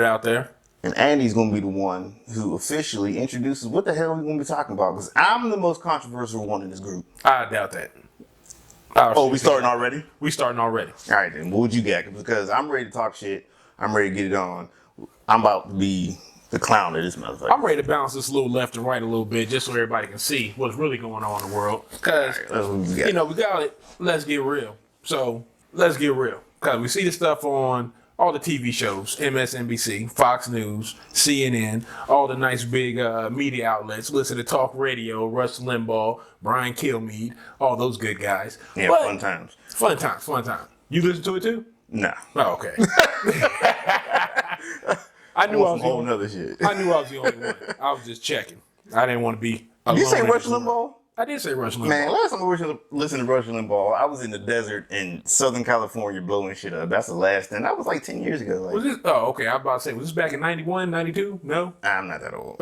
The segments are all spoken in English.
it out there. And Andy's going to be the one who officially introduces what the hell we're going to be talking about. Because I'm the most controversial one in this group. I doubt that. We starting already? We starting already. All right, then. What would you got? Because I'm ready to talk shit. I'm ready to get it on. I'm about to be the clown of this motherfucker. I'm ready to bounce this a little left and right a little bit just so everybody can see what's really going on in the world. Because, we got it. Let's get real. So, let's get real. Because we see the stuff on all the TV shows, MSNBC, Fox News, CNN, all the nice big media outlets. Listen to talk radio, Rush Limbaugh, Brian Kilmeade, all those good guys. Yeah, but fun times. Fun times. You listen to it too? Nah. Oh, okay. I knew I was the only other shit. I knew I was the only one. I was just checking. I didn't want to be alone. Did you say Rush Limbaugh? I did say Rush Limbaugh. Man, last time I listened to Rush Limbaugh, I was in the desert in Southern California blowing shit up. That's the last thing. That was like 10 years ago. Was this? Oh, okay. I was about to say, was this back in 91, 92? No? I'm not that old.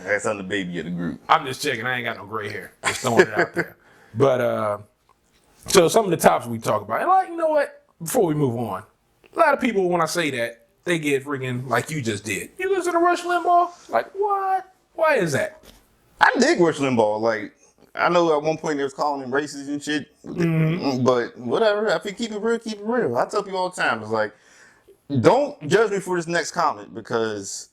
That's on the baby of the group. I'm just checking. I ain't got no gray hair. Just throwing it out there. But, so some of the topics we talk about. And like, you know what? Before we move on, a lot of people, when I say that, they get freaking like you just did. You listen to Rush Limbaugh? Like, what? Why is that? I dig Rush Limbaugh. Like, I know at one point they was calling him racist and shit. Mm-hmm. But whatever. If you keep it real, keep it real. I tell people all the time, it's like, don't judge me for this next comment because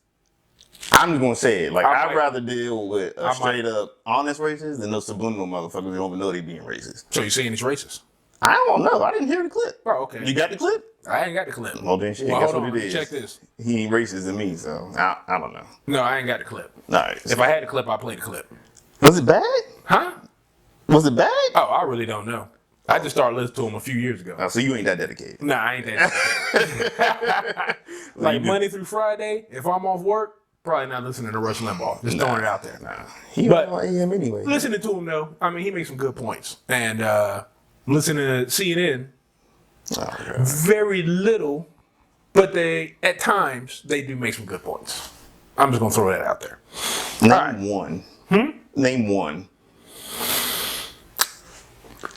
I'm just going to say it. Like, I'd rather deal with a straight up honest racist than those subliminal motherfuckers who don't even know they being racist. So you're saying he's racist? I don't know. I didn't hear the clip. Oh, okay. You got the clip? I ain't got the clip. Well, then shit. Well, Guess hold what on. it is. Check this. He ain't racist than me, so I don't know. No, I ain't got the clip. All right. If I had the clip, I'd play the clip. Was it bad? Huh? Was it bad? Oh, I really don't know. I just started listening to him a few years ago. Oh, so you ain't that dedicated? Nah, I ain't that dedicated. Like Monday through Friday, if I'm off work, probably not listening to Rush Limbaugh. Just throwing it out there. Nah. He was on AM anyway. Listening to him, though, I mean, he makes some good points. And listening to CNN, very little, but at times, they do make some good points. I'm just going to throw that out there. Name one. Name one.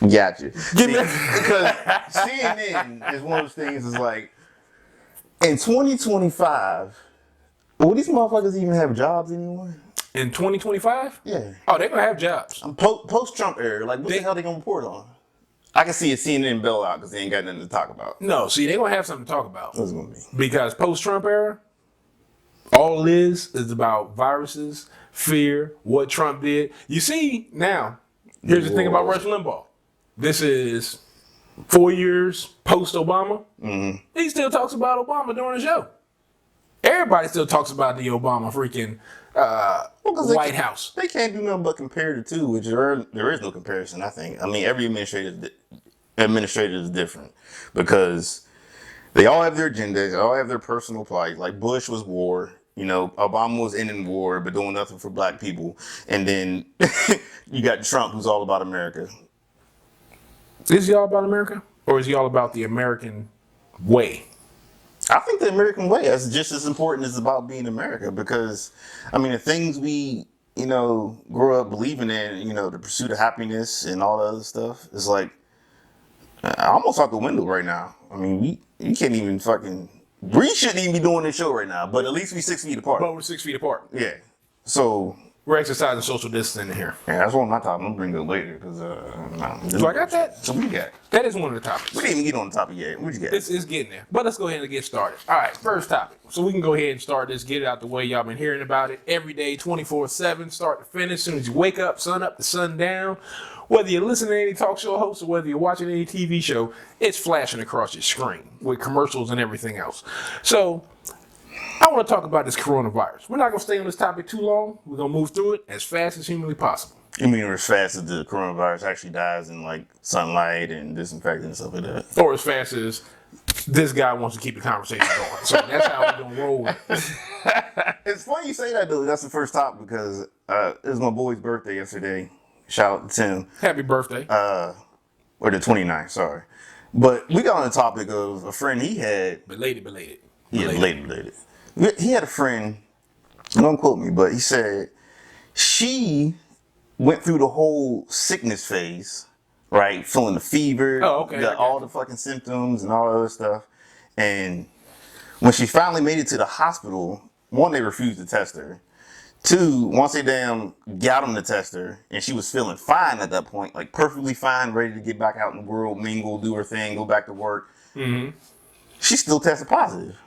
Gotcha. Because CNN is one of those things is like, in 2025, will these motherfuckers even have jobs anymore? In 2025? Yeah. Oh, they're going to have jobs. Post-Trump era, like what the hell they going to report on? I can see a CNN bailout because they ain't got nothing to talk about. No, see, they're going to have something to talk about. What's it going to be? Because post-Trump era, all it is about viruses, fear, what Trump did. You see, now, here's the thing about Rush Limbaugh. This is 4 years post-Obama. Mm-hmm. He still talks about Obama during the show. Everybody still talks about the Obama freaking White House. They can't do nothing but compare the two, which there is no comparison, I think. I mean, every administrator is different because they all have their agendas, they all have their personal plight. Like Bush was war. You know, Obama was ending war, but doing nothing for black people. And then you got Trump, who's all about America. Is he all about America? Or is he all about the American way? I think the American way is just as important as about being America because, I mean, the things we, grow up believing in, the pursuit of happiness and all that other stuff is like almost out the window right now. I mean, you can't even we shouldn't even be doing this show right now, but at least we 6 feet apart. But we're 6 feet apart. Yeah. So we're exercising social distancing here. Yeah, that's one of my topics. I'm going to bring it up later because, So I got that? So what you got? That is one of the topics. We didn't even get on the topic yet. What you got? It's getting there. But let's go ahead and get started. All right, first topic. So we can go ahead and start this, get it out the way. Y'all been hearing about it every day, 24/7, start to finish. As soon as you wake up, sun up to sun down. Whether you're listening to any talk show host or whether you're watching any TV show, it's flashing across your screen with commercials and everything else. So I want to talk about this coronavirus. We're not going to stay on this topic too long. We're going to move through it as fast as humanly possible. You mean as fast as the coronavirus actually dies in like sunlight and disinfectant and stuff like that? Or as fast as this guy wants to keep the conversation going. So that's how we're going to roll with it. It's funny you say that, though. That's the first topic because it was my boy's birthday yesterday. Shout out to Tim. Happy birthday. Or the 29th, sorry. But we got on the topic of a friend he had. Belated. Yeah, belated. He had a friend, don't quote me, but he said she went through the whole sickness phase, right? Feeling the fever, oh, okay, got all the fucking symptoms and all that other stuff. And when she finally made it to the hospital, one, they refused to test her. Two, once they damn got them to test her, and she was feeling fine at that point, like perfectly fine, ready to get back out in the world, mingle, do her thing, go back to work. She still tested positive.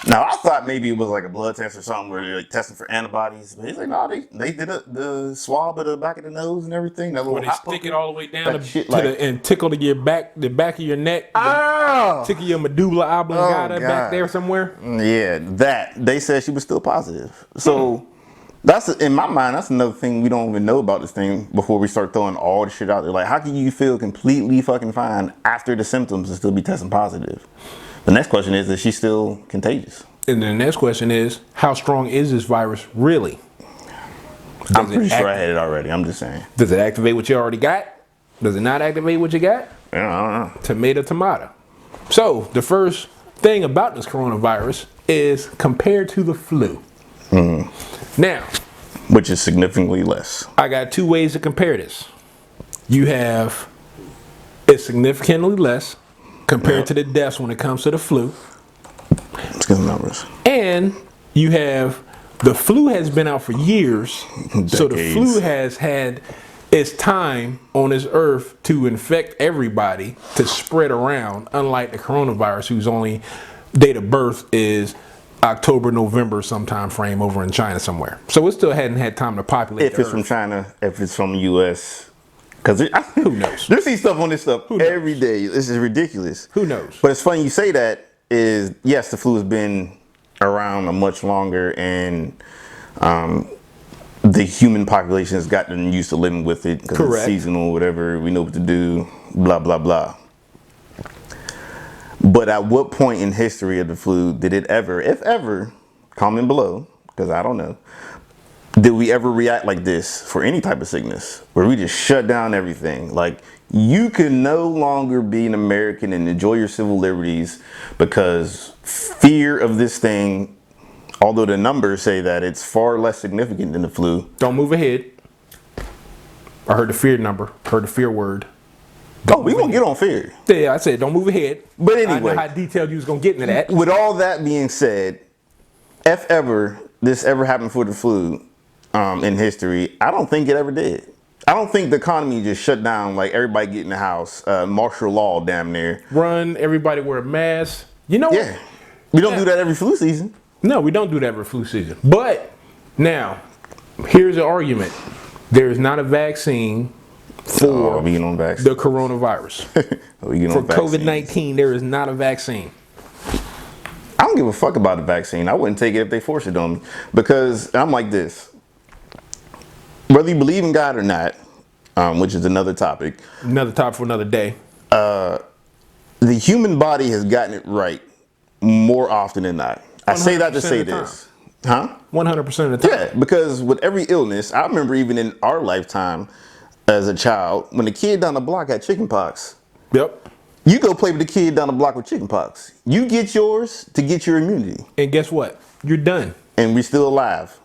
Now, I thought maybe it was like a blood test or something where they're like testing for antibodies. But he's like, no, they did the swab at the back of the nose and everything. That little Where they hot stick poke. it all the way down That shit like- and tickle to your back, the back of your neck, Oh! tickle your medulla oblongata Oh, back God. there somewhere. Yeah, that. They said she was still positive. So, that's, in my mind, that's another thing we don't even know about this thing before we start throwing all the shit out there. Like, how can you feel completely fucking fine after the symptoms and still be testing positive? The next question is she still contagious? And then the next question is, how strong is this virus really? I'm Does it pretty sure I act- had it already. I'm just saying. Does it activate what you already got? Does it not activate what you got? I don't know. Tomato. So the first thing about this coronavirus is compared to the flu. Now, Which is significantly less. I got two ways to compare this. You have it's significantly less compared to the deaths when it comes to the flu. Let's get the numbers. And you have the flu has been out for years. So the Decades. flu has had its time on this earth to infect everybody, to spread around, unlike the coronavirus, whose only date of birth is October, November, sometime frame over in China somewhere. So it still hadn't had time to populate If the it's from earth. China, if it's from the U.S. Because Who knows? You see stuff on this stuff knows? every day. This is ridiculous. Who knows? But it's funny you say that. Is yes, the flu has been around a much longer, and the human population has gotten used to living with it because it's Correct. seasonal, whatever. We know what to do. Blah blah blah. But at what point in history of the flu did it ever, if ever, comment below, because I don't know, did we ever react like this for any type of sickness where we just shut down everything? Like, you can no longer be an American and enjoy your civil liberties because fear of this thing, although the numbers say that it's far less significant than the flu. Don't move ahead. I heard the fear number, heard the fear word. Oh, we won't get on fear. Yeah, I said don't move ahead. But I anyway. know how detailed you was gonna get into that. With all that being said, if ever this ever happened for the flu in history, I don't think it ever did. I don't think the economy just shut down like everybody get in the house, martial law damn near. Run, everybody wear a mask. You know Yeah, we don't do that every flu season. No, we don't do that for flu season. But now, here's the argument. There is not a vaccine for we get on vaccine. the coronavirus. We get For on vaccine. COVID-19, there is not a vaccine. I don't give a fuck about the vaccine. I wouldn't take it if they forced it on me because I'm like this. Whether you believe in God or not, which is another topic, Another topic for another day. the human body has gotten it right more often than not. I say that to 100% say of the this. Huh? 100% of the time. Yeah, because with every illness, I remember even in our lifetime as a child, when the kid down the block had chicken pox, Yep. you go play with the kid down the block with chicken pox. You get yours to get your immunity, And guess what? You're done. and we still alive.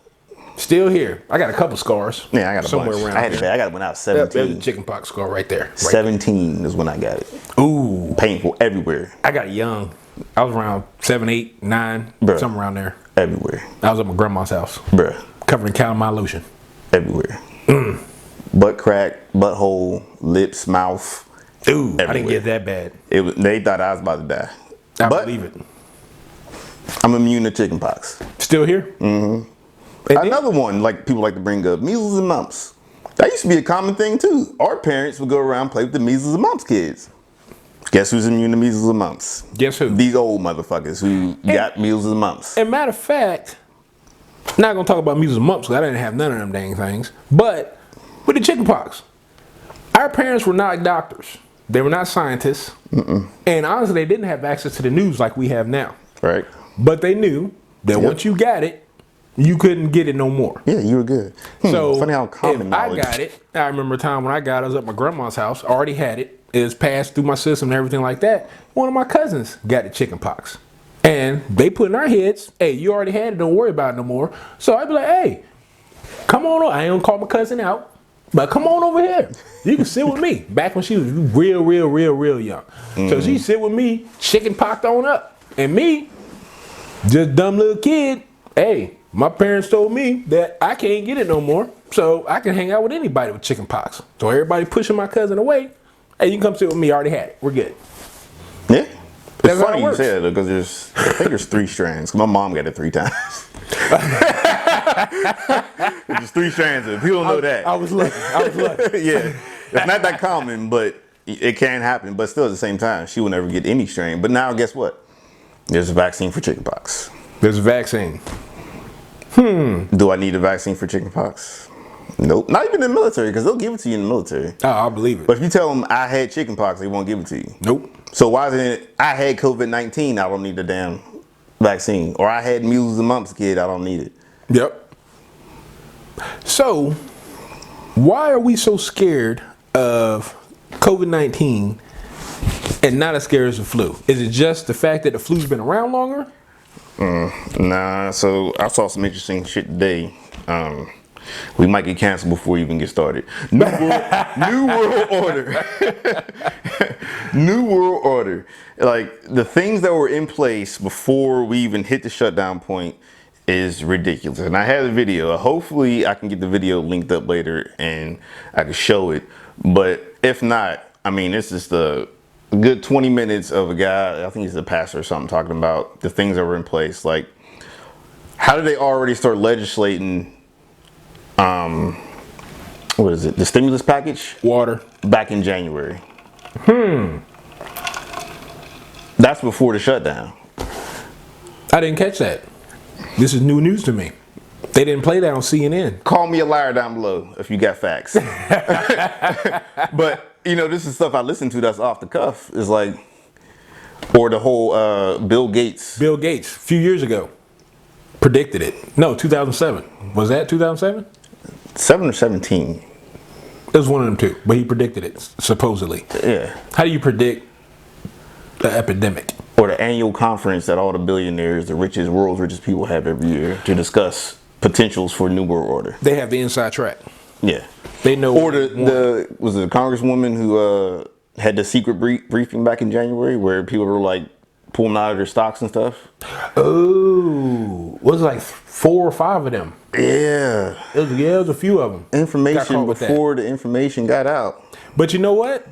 Still here. I got a couple scars. Yeah, I got a somewhere bunch. around I had here. it. I got it when I was There's a 17. chickenpox scar right there. Right 17 is when I got it. there. Ooh. Painful everywhere, I got it young. I was around 7, 8, 9, Bruh. somewhere around there. everywhere, I was at my grandma's house, bruh, covered in calamine lotion. everywhere. Butt crack, butthole, lips, mouth. Ooh, I didn't Everywhere. get that bad. It was. They thought I was about to die. I But believe it. I'm immune to chickenpox. Still here? Mm-hmm. Another one, like people like to bring up, measles and mumps. That used to be a common thing too. Our parents would go around and play with the measles and mumps kids. Guess who's immune to measles and mumps? Guess who? These old motherfuckers who got measles and mumps. And matter of fact, not gonna talk about measles and mumps because I didn't have none of them dang things. But with the chickenpox, our parents were not doctors. They were not scientists. And honestly, they didn't have access to the news like we have now. Right? But they knew that once you got it, you couldn't get it no more. Yeah, you were good. So Funny how common if knowledge. I got it, I remember a time when I got it, I was at my grandma's house, already had it. It was passed through my system and everything like that. One of my cousins got the chicken pox. And they put in our heads, hey, you already had it, don't worry about it no more. So I'd be like, hey, come on over. I ain't gonna call my cousin out. But come on over here. You can sit with me. Back when she was real young. So she sit with me, chicken poxed on up. And me, just dumb little kid, hey, my parents told me that I can't get it no more. So I can hang out with anybody with chicken pox. So everybody pushing my cousin away. Hey, you can come sit with me. I already had it. We're good. Yeah. It's That's how funny it you works. say that because I think there's 3 strands. My mom got it 3 times. There's 3 strands of it. People don't know that. I was lucky. Yeah. It's not that common, but it can happen. But still at the same time, she will never get any strain. But now guess what? There's a vaccine for chickenpox. There's a vaccine. Do I need a vaccine for chickenpox? Nope. Not even in the military, because they'll give it to you in the military. Oh, I believe it. But if you tell them I had chickenpox, they won't give it to you. Nope. So why isn't it I had COVID-19, I don't need the damn vaccine? Or I had measles and mumps, kid, I don't need it. Yep. So, why are we so scared of COVID-19 and not as scared as the flu? Is it just the fact that the flu's been around longer? Nah, so I saw some interesting shit today. We might get canceled before we even get started. New world order. New world order. Like the things that were in place before we even hit the shutdown point is ridiculous. And I had a video. Hopefully I can get the video linked up later and I can show it. But if not, I mean, it's just a good 20 minutes of a guy, I think he's a pastor or something, talking about the things that were in place. Like, how did they already start legislating what is it, the stimulus package Water. back in January? That's before the shutdown. I didn't catch that. This is new news to me. They didn't play that on CNN. Call me a liar down below if you got facts. But you know, this is stuff I listen to that's off the cuff. It's like, or the whole Bill Gates. Bill Gates, a few years ago, predicted it. No, 2007. Was that 2007? 7 or 17. It was one of them two, but he predicted it, supposedly. Yeah. How do you predict the epidemic? Or the annual conference that all the billionaires, the richest, world's richest people have every year to discuss potentials for New World Order. They have the inside track. Yeah. They know. Or was it a congresswoman who had the secret briefing back in January where people were like pulling out of their stocks and stuff? Oh, was it like 4 or 5 of them? Yeah. It was a few of them. Got Information caught with that. before the information got out. But you know what?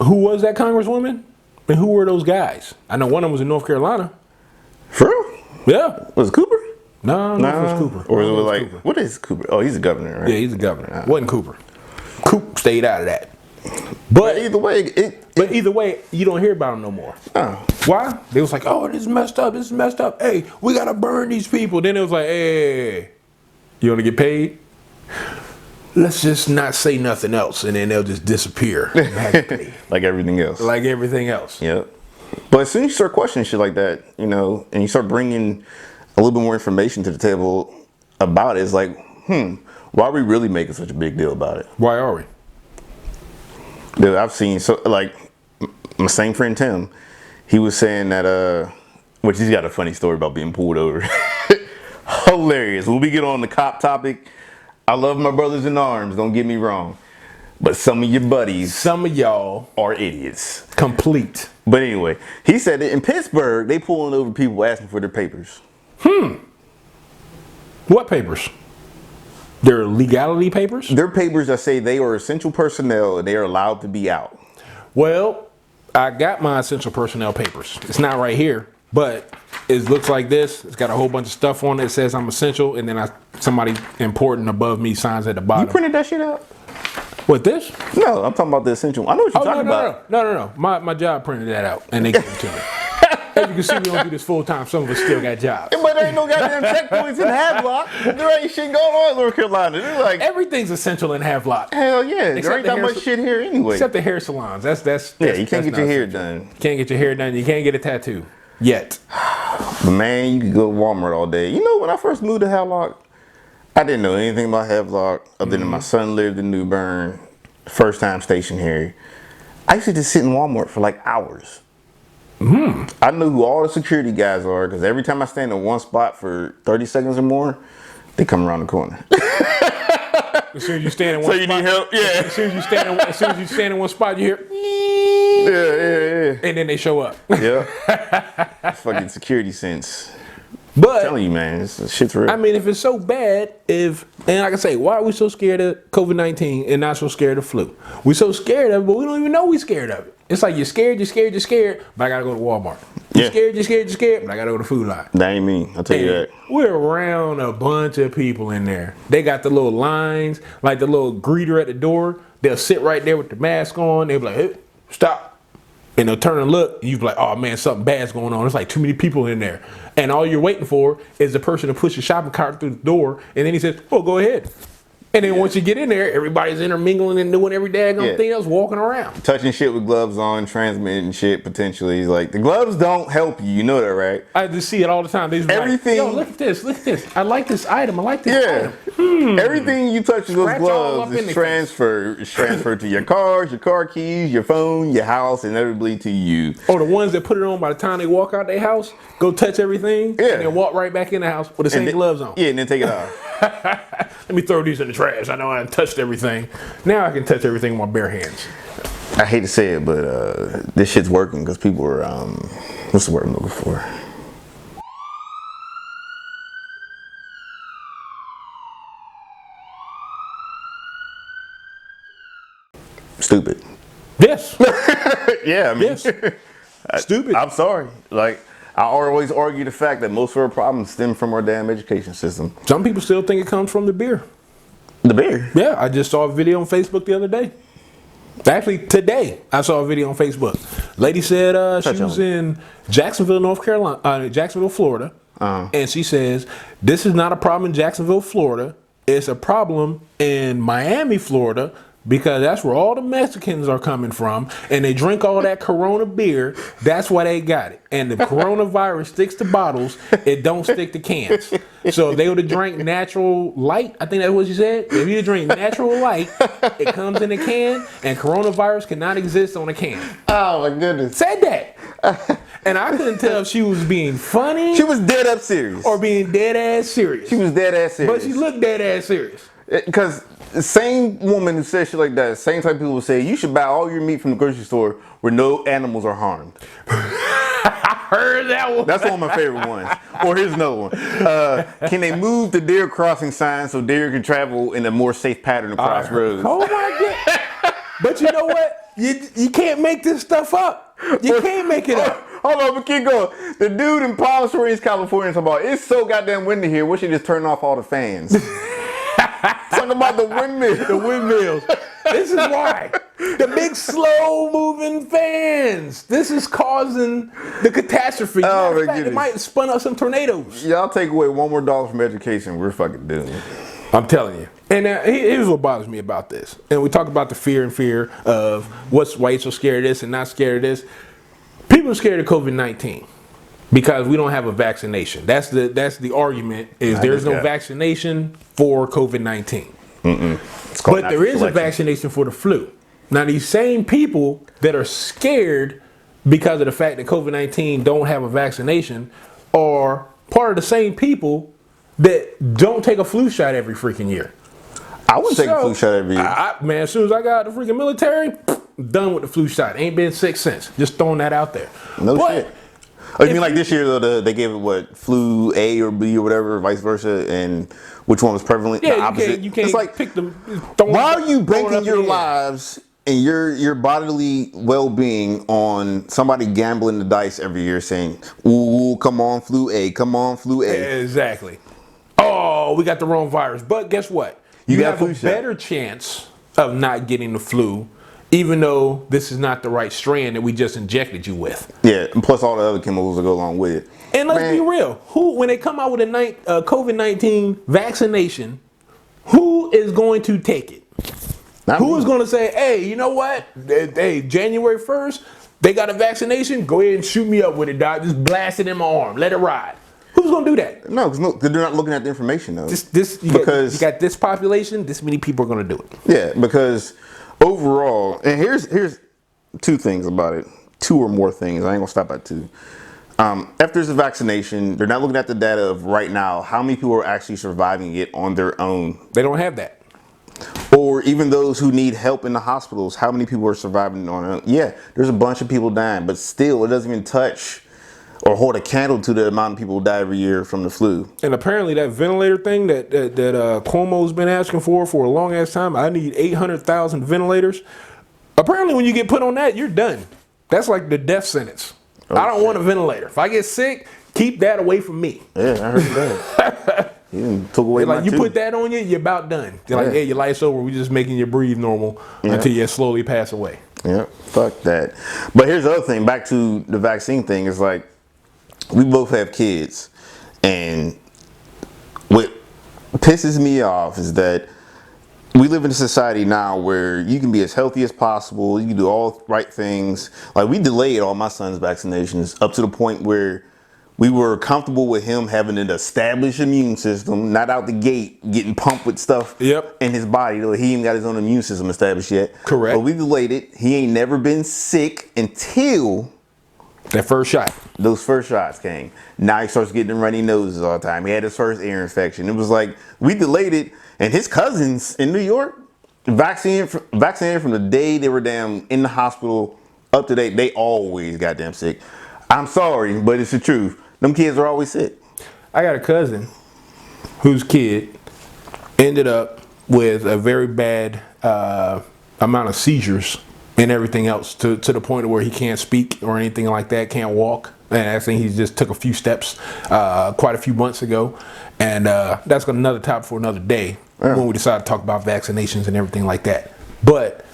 Who was that congresswoman? And who were those guys? I know one of them was in North Carolina. For real? Yeah. Was it Cooper? No, it was Cooper. Or was it No, like, Cooper. what is Cooper? Oh, he's a governor, right? Yeah, he's a governor. Wasn't Cooper. Coop stayed out of that. But either way, But either way, you don't hear about them no more. Why? They was like, oh, this is messed up. This is messed up. Hey, we got to burn these people. Then it was like, hey, you want to get paid? Let's just not say nothing else. And then they'll just disappear magically. like everything else. Like everything else. Yep. But as soon as you start questioning shit like that, you know, and you start bringing a little bit more information to the table about it, it's like, why are we really making such a big deal about it? Why are we? Dude, I've seen, so like, my same friend Tim, he was saying that, which he's got a funny story about being pulled over. Hilarious. When we get on the cop topic, I love my brothers in arms, don't get me wrong. But some of your buddies Some of y'all are idiots. complete. But anyway, he said that in Pittsburgh, they pulling over people asking for their papers. What papers? Their legality papers? Their papers that say they are essential personnel and they are allowed to be out. Well, I got my essential personnel papers. It's not right here, but it looks like this. It's got a whole bunch of stuff on it. It says I'm essential, and then somebody important above me signs at the You bottom. printed that shit out? What, this? No, I'm talking about the essential. I know what you're talking about. No. My job printed that out, and they gave it to me. As you can see, we don't do this full time. Some of us still got jobs. But there ain't no goddamn checkpoints in Havelock. There ain't shit going on in North Carolina. They're like, Everything's essential in Havelock, hell yeah. There Except ain't the that hair- much shit here anyway. except the hair salons. That's Yeah, you can't that's get your not hair essential. done. Can't get your hair done. You can't get a tattoo yet. But man, you could go to Walmart all day. You know, when I first moved to Havelock, I didn't know anything about Havelock other than my son lived in New Bern, first time stationed here. I used to just sit in Walmart for like hours. I knew who all the security guys are because every time I stand in one spot for 30 seconds or more, they come around the corner. As soon as you stand in So one you spot, need help? Yeah. as soon as you stand in one spot, you hear, Yeah. and then they show up. Yeah. Fucking security sense. But I'm telling you, man, this shit's real. I mean, if it's so bad, and like I say, why are we so scared of COVID-19 and not so scared of flu? We're so scared of it, but we don't even know we're scared of it. It's like you're scared, but I gotta go to Walmart. You're scared, but I gotta go to Food Line. That ain't me. I'll tell you that. We're around a bunch of people in there. They got the little lines, like the little greeter at the door. They'll sit right there with the mask on. They'll be like, hey, stop. And they'll turn and look, and you be like, oh man, something bad's going on. There's like too many people in there. And all you're waiting for is the person to push the shopping cart through the door, and then he says, oh, go ahead. And then once you get in there, everybody's intermingling and doing every daggone thing else, walking around. Touching shit with gloves on, transmitting shit potentially. Like, the gloves don't help you. You know that, right? I just see it all the time. They just Everything. Like, yo, look at this. I like this item. I like this item. Everything you touch with those Scratch all up gloves in is the transferred. It's transferred to your cars, your car keys, your phone, your house, and inevitably to you. Or the ones that put it on by the time they walk out their house, go touch everything, and then walk right back in the house with the same gloves on. Yeah, and then take it off. Let me throw these in the trash. I know I haven't touched everything. Now I can touch everything with my bare hands. I hate to say it, but this shit's working because people are, what's the word I'm looking for? Stupid. Yes. Yeah, I mean, Yes. Stupid. I'm sorry. Like, I always argue the fact that most of our problems stem from our damn education system. Some people still think it comes from the beer. The beer. Yeah, I just saw a video on Facebook the other day. Actually, today I saw a video on Facebook. Lady said she was in Jacksonville, Jacksonville, Florida, and she says this is not a problem in Jacksonville, Florida. It's a problem in Miami, Florida, because that's where all the Mexicans are coming from, and they drink all that Corona beer. That's why they got it. And the coronavirus sticks to bottles; it don't stick to cans. So if they would have drank natural light, I think that's what she said. If you drink natural light, it comes in a can, and coronavirus cannot exist on a can. Oh my goodness. Said that, and I couldn't tell if she was being funny She was dead up serious. or being dead ass serious. She was dead ass serious. But she looked dead ass serious. Because the same woman who says shit like that, same type of people will say, you should buy all your meat from the grocery store where no animals are harmed. I heard that one. That's one of my favorite ones. Or here's another one. Can they move the deer crossing sign so deer can travel in a more safe pattern across roads? Oh my god! But you know what? You can't make this stuff up. You can't make it up. Hold on, but keep going. The dude in Palm Springs, California, is talking about, it's so goddamn windy here, we should just turn off all the fans. Talking about the windmills. The windmills. This is why. The big slow moving fans. This is causing the catastrophe. Oh, Matter of my fact, it goodness. might spun up some tornadoes. Y'all take away $1 more from education, we're fucking doomed. I'm telling you. And here's what bothers me about this. And we talk about the fear of why you're so scared of this and not scared of this. People are scared of COVID-19 because we don't have a vaccination. That's the argument is there's no vaccination for COVID-19. But there is a vaccination for the flu. Now these same people that are scared because of the fact that COVID-19 don't have a vaccination are part of the same people that don't take a flu shot every freaking year. I would take a flu shot every year. Man, as soon as I got out of the freaking military, done with the flu shot. Ain't been sick since. Just throwing that out there. No shit. Oh, you mean like this year though? They gave it what, flu A or B or whatever, vice versa, and which one was prevalent? Yeah, the opposite. you can't it's like, pick them. why are you banking your lives and your bodily well-being on somebody gambling the dice every year, saying, "Ooh, come on, flu A, come on, flu A." Exactly. Oh, we got the wrong virus. But guess what? You got have flu a shot. better chance of not getting the flu, even though this is not the right strand that we just injected you with. Yeah, and plus all the other chemicals that go along with it. And let's be real. When they come out with a COVID-19 vaccination, who is going to take it? Who is going to say, hey, you know what? Hey, January 1st, they got a vaccination. Go ahead and shoot me up with it, doc. Just blast it in my arm. Let it ride. Who's going to do that? No, because they're not looking at the information though. You got this population, this many people are going to do it. Yeah, because overall, and here's two things about it. Two or more things. I ain't gonna stop at two. If there's a vaccination, they're not looking at the data of right now how many people are actually surviving it on their own. They don't have that. Or even those who need help in the hospitals, how many people are surviving on it? Yeah, there's a bunch of people dying, but still, it doesn't even touch or hold a candle to the amount of people who die every year from the flu. And apparently that ventilator thing that Cuomo's been asking for a long ass time, I need 800,000 ventilators. Apparently when you get put on that, you're done. That's like the death sentence. I don't want a ventilator. If I get sick, keep that away from me. Yeah, I heard that. You took away my You tooth. put that on you, you're about done. They're like, Yeah. hey, your life's over. We're just making you breathe normal until you slowly pass away. Yeah, fuck that. But here's the other thing. Back to the vaccine thing. Is like, we both have kids, and what pisses me off is that we live in a society now where you can be as healthy as possible. You can do all the right things. Like, we delayed all my son's vaccinations up to the point where we were comfortable with him having an established immune system, not out the gate getting pumped with stuff in his body. Though he ain't got his own immune system established yet. Correct. But we delayed it. He ain't never been sick until that first shot. Those first shots came. Now he starts getting runny noses all the time. He had his first ear infection. It was like, we delayed it, and his cousins in New York, vaccinated from the day they were damn in the hospital up to date. They always got damn sick. I'm sorry, but it's the truth. Them kids are always sick. I got a cousin whose kid ended up with a very bad amount of seizures and everything else to the point where he can't speak or anything like that, can't walk. And I think he just took a few steps quite a few months ago. And that's another topic for another day when we decide to talk about vaccinations and everything like that. But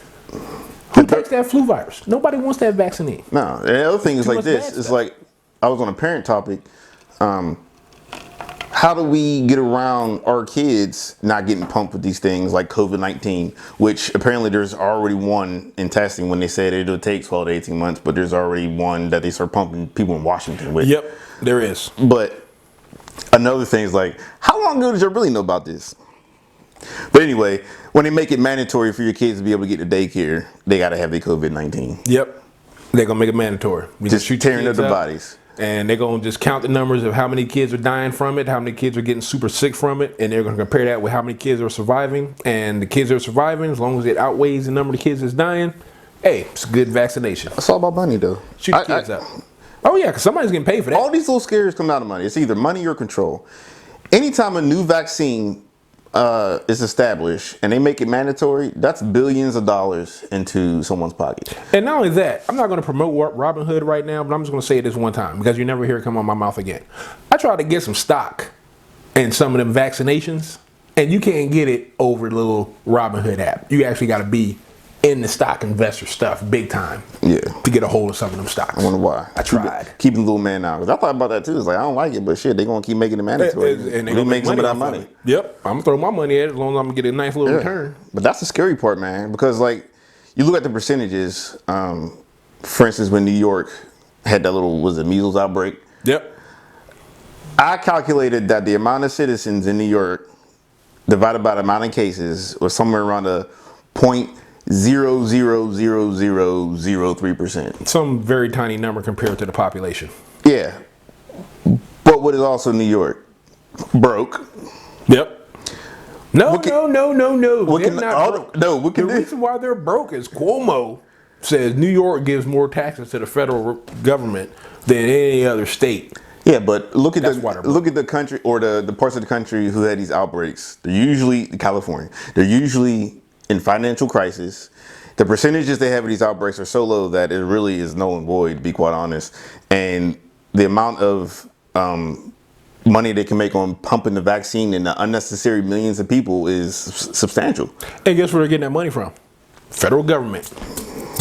who takes that flu virus? Nobody wants that vaccine. No, and the other thing is Too like much this. bad It's stuff. like, I was on a parent topic. How do we get around our kids not getting pumped with these things like COVID-19, which apparently there's already one in testing when they said it'll take 12 to 18 months, but there's already one that they start pumping people in Washington with. Yep, there is. But another thing is like, how long ago did you really know about this? But anyway, when they make it mandatory for your kids to be able to get to daycare, they got to have their COVID-19. Yep. They're going to make it mandatory. We Just shoot tearing up kids the bodies. And they're going to just count the numbers of how many kids are dying from it, how many kids are getting super sick from it, and they're going to compare that with how many kids are surviving. And the kids that are surviving, as long as it outweighs the number of kids that's dying, hey, it's a good vaccination. It's all about money, though. Shoot the kids up. Oh, yeah, because somebody's getting paid for that. All these little scares come out of money. It's either money or control. Anytime a new vaccine is established and they make it mandatory, that's billions of dollars into someone's pocket. And not only that, I'm not going to promote Robin Hood right now, but I'm just going to say it this one time because you never hear it come out my mouth again. I tried to get some stock in some of them vaccinations, and you can't get it over the little Robin Hood app. You actually got to be in the stock investor stuff big time to get a hold of some of them stocks. I wonder why. I tried. Keeping the little man out. Because I thought about that too. It's like, I don't like it, but shit, they're going to keep making it mandatory. And they make some of that money. Yep. I'm going to throw my money at it as long as I'm going to get a nice little return. But that's the scary part, man. Because, like, you look at the percentages. For instance, when New York had that little, was it measles outbreak? Yep. I calculated that the amount of citizens in New York divided by the amount of cases was somewhere around a 0.000003%. Some very tiny number compared to the population. Yeah. But what is also New York? Broke. Yep. No. What They're not broke. No, what The can they? reason why they're broke is Cuomo says New York gives more taxes to the federal government than any other state. Yeah, but look at That's why they're broke. look at the country or the parts of the country who had these outbreaks. They're usually California. They're usually in financial crisis. The percentages they have of these outbreaks are so low that it really is null and void, to be quite honest. And the amount of money they can make on pumping the vaccine and the unnecessary millions of people is substantial. And guess where they're getting that money from? Federal government.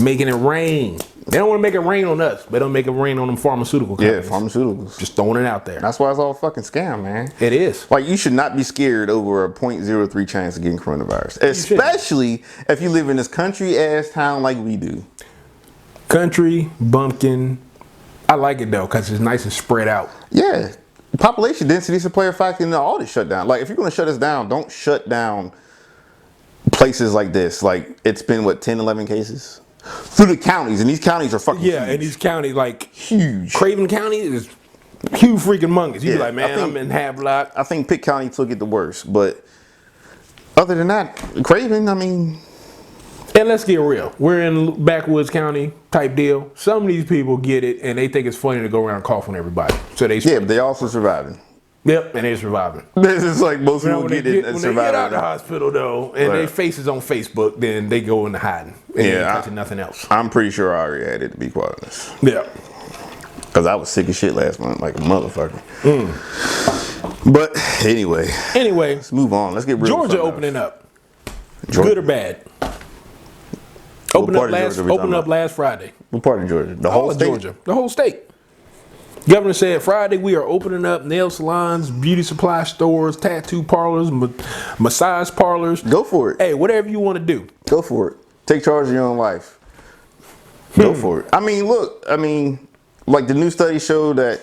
Making it rain. They don't want to make it rain on us. They don't make it rain on them pharmaceutical companies. Yeah, pharmaceuticals. Just throwing it out there. That's why it's all a fucking scam, man. It is. Like, you should not be scared over a 0.03 chance of getting coronavirus. Especially if you live in this country-ass town like we do. Country, bumpkin. I like it, though, because it's nice and spread out. Yeah. Population density is a player factor in all this shutdown. Like, if you're going to shut us down, don't shut down places like this. Like, it's been, what, 10, 11 cases? Through the counties, and these counties are fucking Yeah, huge. and these counties, like, Huge. Craven County is huge freaking mungus. You be Yeah, like, man, I'm in Havelock. I think Pitt County took it the worst, but other than that, Craven, I mean, And let's get real. We're in backwoods county type deal. Some of these people get it and they think it's funny to go around coughing everybody. So they yeah, but they also surviving. Yep, and they're surviving. This is like most people When get they it get, and when they get out survive. the hospital though, and their faces on Facebook, then they go into hiding. And they ain't touching nothing else. I'm pretty sure I already had it, to be quite honest. Yeah. Because I was sick as shit last month, like a motherfucker. But anyway, let's move on. Let's get real. Georgia opening up. Georgia. Good or bad? Open up last Friday. What part of Georgia? The All whole of state? Georgia. The whole state. Governor said Friday we are opening up nail salons, beauty supply stores, tattoo parlors, massage parlors. Go for it. Hey, whatever you want to do. Go for it. Take charge of your own life. Go for it. I mean, look. I mean, like the new study showed that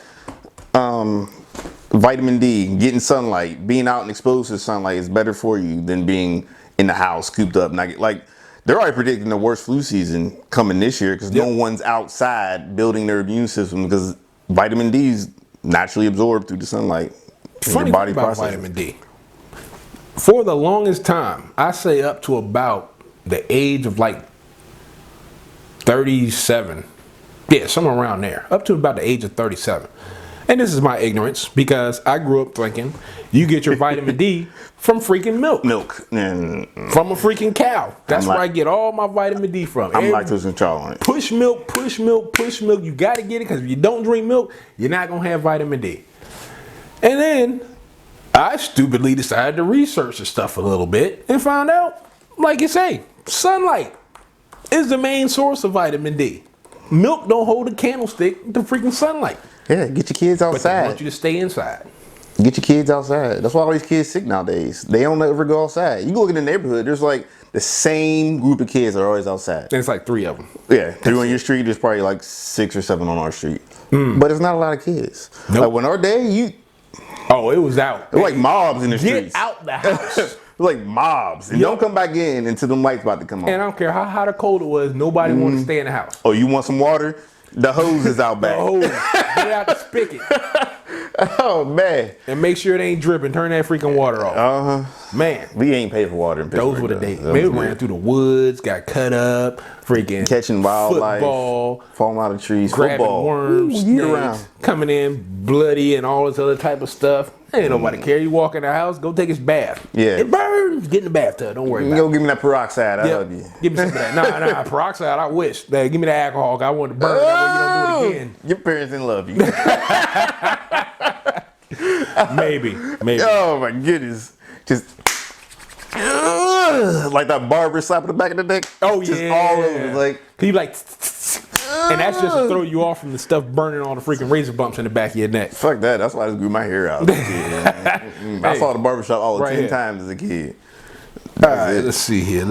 vitamin D, getting sunlight, being out and exposed to sunlight is better for you than being in the house cooped up. Like they're already predicting the worst flu season coming this year because no one's outside building their immune system because vitamin D is naturally absorbed through the sunlight. Funny thing about vitamin D. For the longest time, I say up to about the age of like 37. Yeah, somewhere around there. Up to about the age of 37. And this is my ignorance because I grew up thinking you get your vitamin D from freaking milk. And From a freaking cow. That's where I get all my vitamin D from. I'm lactose intolerant. Push milk, push milk, push milk. You got to get it because if you don't drink milk, you're not going to have vitamin D. And then I stupidly decided to research the stuff a little bit and found out, like you say, sunlight is the main source of vitamin D. Milk don't hold a candlestick to freaking sunlight. Yeah, get your kids But they outside. want you to stay inside. Get your kids outside. That's why all these kids sick nowadays. They don't ever go outside. You go look in the neighborhood, there's like the same group of kids that are always outside. And it's like 3 of them. Yeah, 3 on your street, there's probably like 6 or 7 on our street. But it's not a lot of kids. Nope. Like when our day, Oh, it was out. it was like mobs in the Get streets. out the house. It was like mobs. And don't come back in until them lights about to come on. And I don't care how hot or cold it was, nobody wanted to stay in the house. Oh, you want some water? The hose is out back. Oh, get out the spigot. Oh, man. And make sure it ain't dripping. Turn that freaking water off. Man. We ain't paid for water in Pittsburgh. Those were the days. though. Maybe we ran through the woods, got cut up, freaking Catching wildlife. football, Falling out of trees. grabbing Football. worms, Ooh, year snakes, round. coming in bloody and all this other type of stuff. Ain't nobody care. You walk in the house, go take his bath. Yeah. It burns. Get in the bathtub. Don't worry You about go give me that peroxide. I it. love you. Give me some of that. Nah, peroxide. I wish. Hey, give me the alcohol. I want to burn. That way you don't do it again. Your parents didn't love you. Maybe. Oh my goodness. Just like that barber slap in the back of the neck. Oh, just yeah. all over. Like, Cause you like, and that's just to throw you off from the stuff burning all the freaking razor bumps in the back of your neck. fuck that. That's why I just grew my hair out as a kid. I saw the barbershop all Right 10 here. times as a kid. All right, let's see here.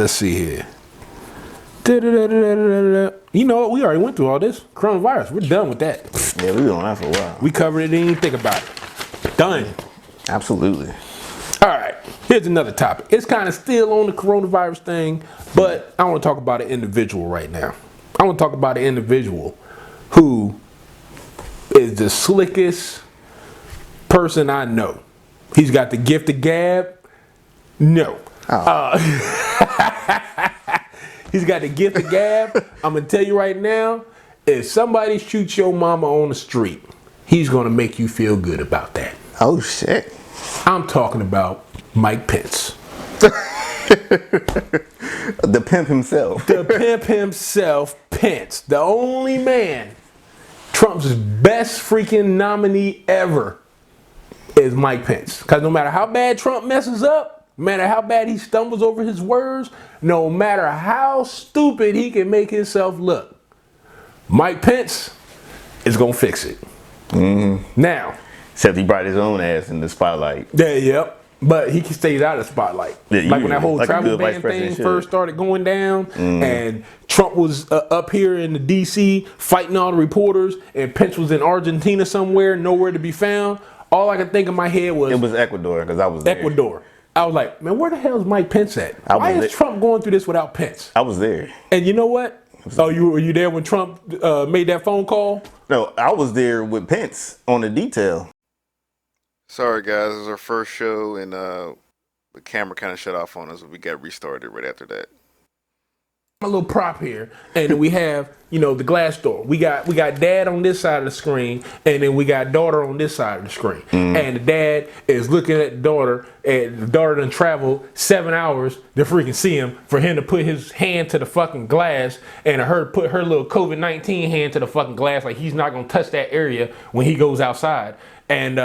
Da-da-da-da-da-da. You know what? We already went through all this. Coronavirus. We're done with that. Yeah, we been on that for a while. We covered it. Didn't even think about it. Done. Absolutely. All right. Here's another topic. It's kind of still on the coronavirus thing, but I want to talk about an individual right now. I want to talk about an individual who is the slickest person I know. He's got the gift of gab. No. He's got the gift of gab. I'm going to tell you right now, if somebody shoots your mama on the street, he's going to make you feel good about that. Oh, shit. I'm talking about Mike Pence. The pimp himself. The pimp himself, Pence. The only man, Trump's best freaking nominee ever is Mike Pence. Because no matter how bad Trump messes up, no matter how bad he stumbles over his words, no matter how stupid he can make himself look, Mike Pence is going to fix it. Now, Except he brought his own ass in the spotlight. yep. But he stays out of the spotlight. Yeah, like when that whole like a travel good vice ban president thing should. first started going down, and Trump was up here in the D.C. fighting all the reporters, and Pence was in Argentina somewhere, nowhere to be found. All I could think in my head was It was Ecuador because I was there. Ecuador. I was like, man, where the hell is Mike Pence at? Why is Trump going through this without Pence? I was there. And you know what? Oh, were you there when Trump made that phone call? No, I was there with Pence on the detail. Sorry, guys. This is our first show in The camera kind of shut off on us, but we got restarted right after that. A little prop here, and then we have, you know, the glass door. We got dad on this side of the screen, and then we got daughter on this side of the screen. And the dad is looking at the daughter, and the daughter done traveled 7 hours to freaking see him, for him to put his hand to the fucking glass, and her put her little COVID-19 hand to the fucking glass, like he's not gonna touch that area when he goes outside. And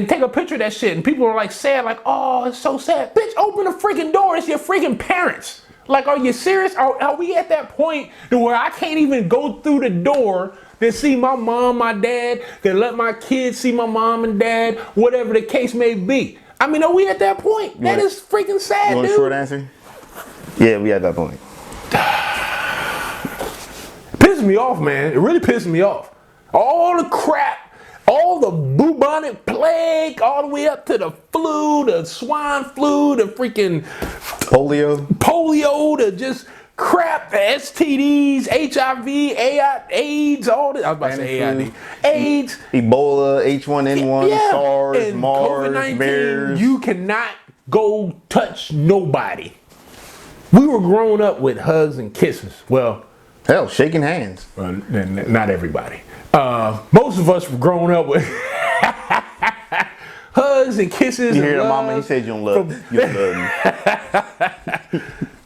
take a picture of that shit, and people are like sad, like, oh, it's so sad. Bitch, open the freaking door. It's your freaking parents. Like, are you serious? Are we at that point to where I can't even go through the door to see my mom, my dad, to let my kids see my mom and dad, whatever the case may be? I mean, are we at that point? That is freaking sad, You want dude. a short answer? Yeah, we at that point. Pisses me off, man. It really pisses me off. All the crap, all the bubonic plague, all the way up to the flu, the swine flu, the freaking polio, the just crap, the STDs, HIV, AIDS, all this. I was about to say AID. AIDS, Ebola, H1N1, SARS, and MARS, COVID-19, MERS. you cannot go touch nobody. We were growing up with hugs and kisses. Well, hell, shaking hands. not everybody. Most of us were growing up with hugs and kisses. You and hear the love mama? He said you don't love me.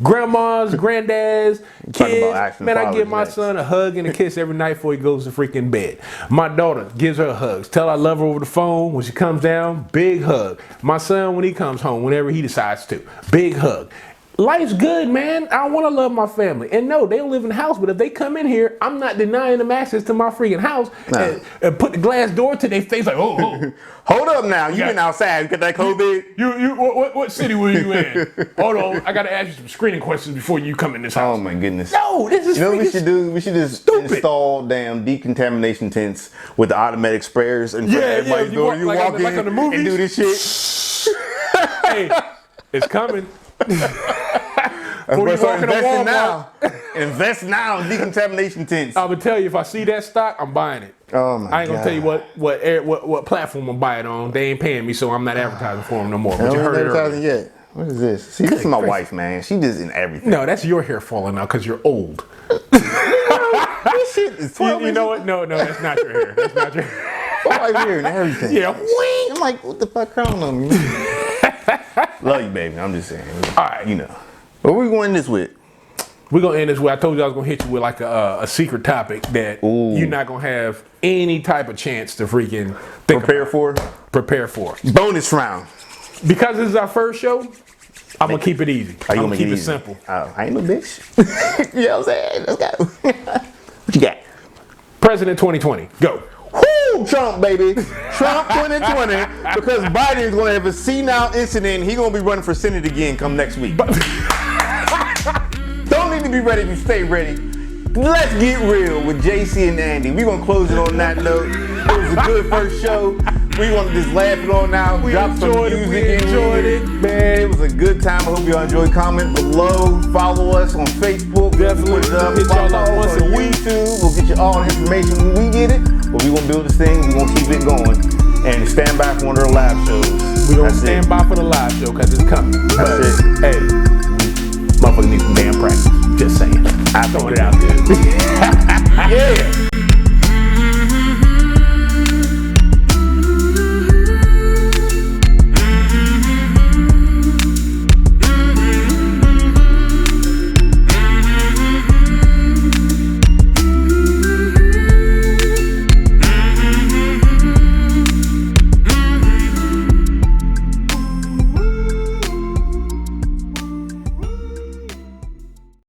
grandmas, granddads, Talking about kids. asking Man, I fathers give my next. son a hug and a kiss every night before he goes to freaking bed. My daughter gives her hugs. Tell her I love her over the phone. When she comes down, big hug. My son, when he comes home, whenever he decides to, big hug. Life's good, man. I want to love my family. And no, they don't live in the house, but if they come in here, I'm not denying them access to my freaking house and put the glass door to their face like, oh. Hold up now. You been outside. You got that COVID? What city were you in? Hold on. I got to ask you some screening questions before you come in this house. Oh, my goodness. No, this is You know what we freaking should do? We should just stupid. install damn decontamination tents with the automatic sprayers in front of everybody's door. You like walk on the in movies. and do this shit. Hey, it's coming. So you walk into invest Walmart. now. Invest now in decontamination tents. I'm gonna tell you, if I see that stock, I'm buying it. Oh my I ain't gonna God. tell you what platform I'm buying it on. They ain't paying me, so I'm not advertising for them no more. But I you don't heard it advertising earlier. yet. What is this? See, this is my wife, man. She just in everything. No, that's your hair falling out because you're old. This shit is 12 You know what? No, that's not your hair. That's not your hair. I'm like here and everything. Yeah, wink. I'm like, what the fuck crown on me? Love you, baby. I'm just saying. All right. You know. What we going this with? We're gonna end this way. I told you I was gonna hit you with like a secret topic that you're not gonna have any type of chance to freaking prepare for. Bonus round. Because this is our first show, I'm gonna keep it easy. How you I'm gonna gonna keep make it simple. Oh, I ain't no bitch. You know what I'm saying? Let's go. What you got? President 2020, go. Woo! Trump, baby. Trump 2020. Because Biden is going to have a senile incident. He's going to be running for Senate again come next week. Don't need to be ready if you stay ready. Let's get real with JC and Andy. We're going to close it on that note. It was a good first show. We want to just laugh it on out. Drop some music We enjoyed it. Man, it was a good time. I hope y'all enjoyed. Comment below. Follow us on Facebook. Definitely. Put it up. Hit y'all Follow up us once on a week. YouTube. We'll get you all the information when we get it. But we're going to build this thing. We're going to keep it going. And stand by for one of our live shows. We're gonna stand by for the live show because it's coming. That's it. Hey, motherfucker needs some damn practice. Just saying. I throwing it out there. Yeah.